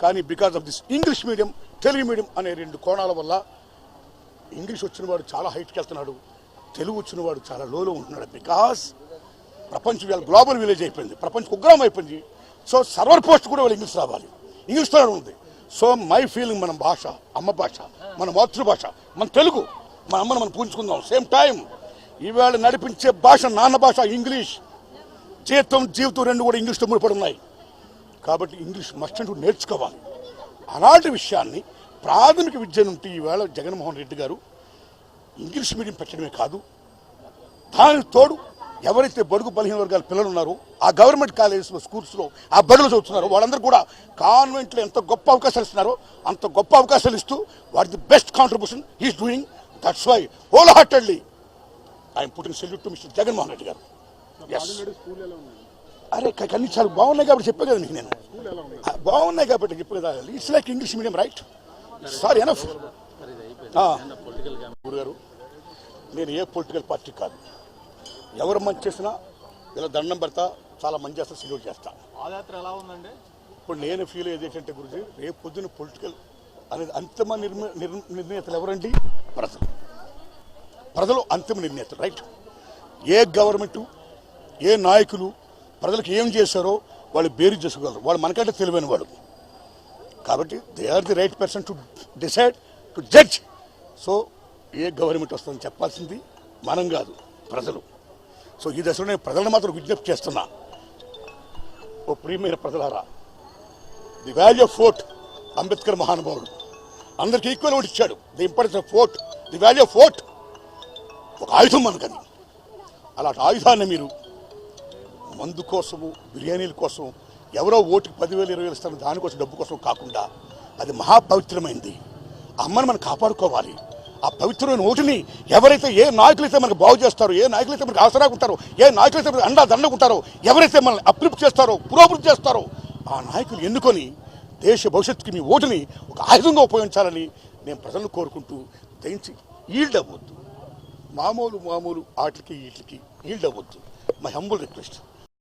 కానీ because of this English medium Telugu medium అనే రెండు కోణాల వల్ల ఇంగ్లీష్ వచ్చినవాడు చాలా హైట్కి వెళ్తున్నాడు, తెలుగు వచ్చినవాడు చాలా లోలో ఉంటున్నాడు. బికాస్ ప్రపంచం ఇవాళ గ్లోబల్ విలేజ్ అయిపోయింది, ప్రపంచం కుగ్రామం అయిపోయింది. సో సర్వర్ పోస్ట్ కూడా వాళ్ళు ఇంగ్లీష్ రావాలి, ఇంగ్లీష్తో ఉంది. సో మై ఫీలింగ్ మన భాష, అమ్మ భాష, మన మాతృభాష, మన తెలుగు, మన అమ్మను మనం పూజించుకుందాం. సేమ్ టైం ఈవేళ నడిపించే భాష నాన్న భాష ఇంగ్లీష్. జీవితం రెండు కూడా ఇంగ్లీష్తో ముడిపడి ఉన్నాయి. కాబట్టి ఇంగ్లీష్ మస్ట్ నేర్చుకోవాలి. అలాంటి విషయాన్ని ప్రాథమిక విద్య నుండి ఈవేళ జగన్మోహన్ రెడ్డి గారు ఇంగ్లీష్ మీడియం పెట్టడమే కాదు, దానికి తోడు ఎవరైతే బడుగు బలహీన వర్గాల పిల్లలు ఉన్నారో ఆ గవర్నమెంట్ కాలేజెస్లో స్కూల్స్లో ఆ బడులు చదువుతున్నారో వాళ్ళందరూ కూడా కాన్వెంట్లో ఎంత గొప్ప అవకాశాలు ఇస్తున్నారో అంత గొప్ప అవకాశాలు ఇస్తూ what the best contribution he's doing. That's why wholeheartedly I'm putting salute to mister Jaganmohan Reddy garu. అరే కన్నీ చాలా బాగున్నాయి కాబట్టి చెప్పే కదా మీకు, నేను బాగున్నాయి కాబట్టి చెప్పే కదా. It's like English medium right. Sorry enough. గారు నేను ఏ పొలిటికల్ పార్టీ కాదు, ఎవరు మంచి చేసినా ఇలా దండం పెడతా, చాలా మంచి చేస్తా, సెల్యూట్ చేస్తా. పాదయాత్ర ఎలా ఉందండి? ఇప్పుడు నేను ఫీల్ అయ్యేది ఏంటంటే గురించి, రేపు పొద్దున్న పొలిటికల్ అనేది అంతిమ నిర్ణేతలు ఎవరండి? ప్రజలు అంతిమ నిర్ణేతలు రైట్. ఏ గవర్నమెంటు, ఏ నాయకులు ప్రజలకు ఏం చేశారో వాళ్ళు బేరీ చేసుకోగలరు, వాళ్ళు మనకంటే తెలివైన వాళ్ళు. కాబట్టి they are the right person to decide, to judge. So ఏ గవర్నమెంట్ వస్తుందని చెప్పాల్సింది మనం కాదు, ప్రజలు. సో ఈ దశలో నేను ప్రజలను మాత్రం విజ్ఞప్తి చేస్తున్నా. ఓ ప్రియమైన ప్రజలారా, the value of vote, Ambedkar మహానుభావుడు అందరికి ఈక్వల్ ఓట్ ఇచ్చాడు. The importance of vote, the value of vote ఒక ఆయుధం మనకది. అలాంటి ఆయుధాన్ని మీరు మందు కోసము, బిర్యానీల కోసం, ఎవరో ఓటుకి 10,000 20,000 ఇస్తాను దానికోసం, డబ్బు కోసం కాకుండా అది మహాపవిత్రమైంది. ఆ అమ్మని మనం కాపాడుకోవాలి. ఆ పవిత్రమైన ఓటుని ఎవరైతే, ఏ నాయకులైతే మనకు బాగు చేస్తారో, ఏ నాయకులైతే మనకు ఆసరాగా ఉంటారో, ఏ నాయకులైతే మనకు అండా దండకుంటారో, ఎవరైతే మనల్ని అభివృద్ధి చేస్తారో, పురోభివృద్ధి చేస్తారో ఆ నాయకులు ఎన్నుకొని దేశ భవిష్యత్తుకి మీ ఓటుని ఒక ఆయుధంగా ఉపయోగించాలని నేను ప్రజలను కోరుకుంటూ, దయించి ఈల్డ్ అవ్వద్దు, మామూలు ఆటలకి వీటికి ఈల్డ్ అవ్వద్దు. My humble request.